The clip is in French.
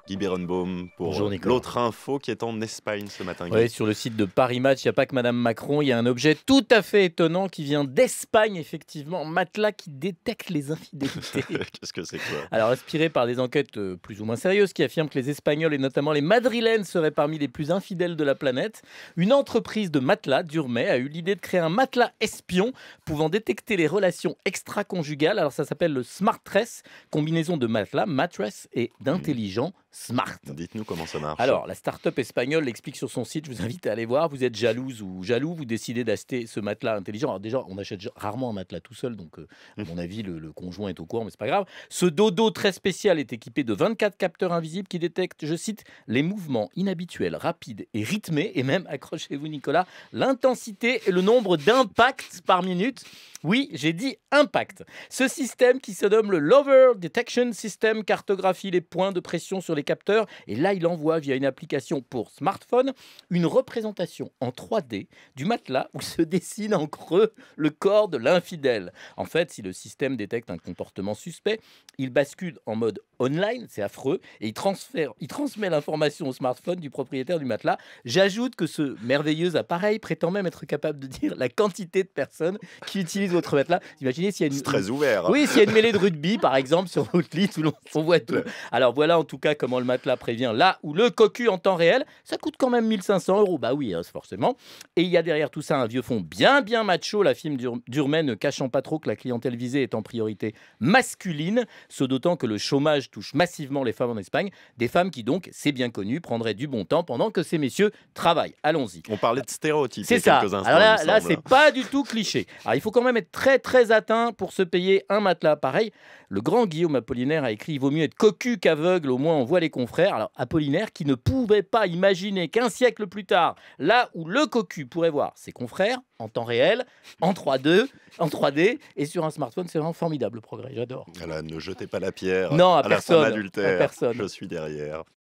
Guy Berenbaum pour Bonjour Nicolas. l'autre info qui est en Espagne ce matin. Guy. Oui, sur le site de Paris Match, il n'y a pas que Madame Macron, il y a un objet tout à fait étonnant qui vient d'Espagne, effectivement, un matelas qui détecte les infidélités. Qu'est-ce que c'est quoi? Alors, inspiré par des enquêtes plus ou moins sérieuses qui affirment que les Espagnols et notamment les Madrilènes seraient parmi les plus infidèles de la planète, une entreprise de matelas, Durmay, a eu l'idée de créer un matelas espion pouvant détecter les relations extra-conjugales. Alors, ça s'appelle le Smartress, combinaison de matelas, mattress et d'intelligent smart. Dites-nous comment ça marche. Alors, la start-up espagnole l'explique sur son site, je vous invite à aller voir. Vous êtes jalouse ou jaloux, vous décidez d'acheter ce matelas intelligent. Alors déjà, on achète rarement un matelas tout seul, donc à mon avis, le conjoint est au courant, mais c'est pas grave. Ce dodo très spécial est équipé de 24 capteurs invisibles qui détectent, je cite, les mouvements inhabituels, rapides et rythmés, et même, accrochez-vous Nicolas, l'intensité et le nombre d'impacts par minute. Oui, j'ai dit impact. Ce système qui se nomme le Lover Detection System cartographie les points de pression sur les capteurs et là, il envoie via une application pour smartphone une représentation en 3D du matelas où se dessine en creux le corps de l'infidèle. En fait, si le système détecte un comportement suspect, il bascule en mode online, c'est affreux, et il transmet l'information au smartphone du propriétaire du matelas. J'ajoute que ce merveilleux appareil prétend même être capable de dire la quantité de personnes qui utilisent votre matelas. Imaginez s'il y a une... C'est très ouvert. Oui, s'il y a une mêlée de rugby, par exemple, sur votre lit, on voit tout. Alors voilà en tout cas comment le matelas prévient là où le cocu en temps réel, ça coûte quand même 1500 €. Bah oui, hein, forcément. Et il y a derrière tout ça un vieux fond bien macho, la firme Durmay ne cachant pas trop que la clientèle visée est en priorité masculine, ce d'autant que le chômage touche massivement les femmes en Espagne, des femmes qui donc, c'est bien connu, prendraient du bon temps pendant que ces messieurs travaillent. Allons-y. On parlait de stéréotypes. C'est il y a ça. quelques instants, Alors il me là semble. c'est pas du tout cliché. Alors, il faut quand même être très atteint pour se payer un matelas pareil. Le grand Guillaume Apollinaire a écrit « Il vaut mieux être cocu qu'aveugle, au moins on voit les confrères ». Alors Apollinaire qui ne pouvait pas imaginer qu'un siècle plus tard, là où le cocu pourrait voir ses confrères en temps réel, en 3D et sur un smartphone, c'est vraiment formidable le progrès, j'adore. Voilà, ne jetez pas la pierre Non, à à la personne, femme à adultère. personne. Je suis derrière.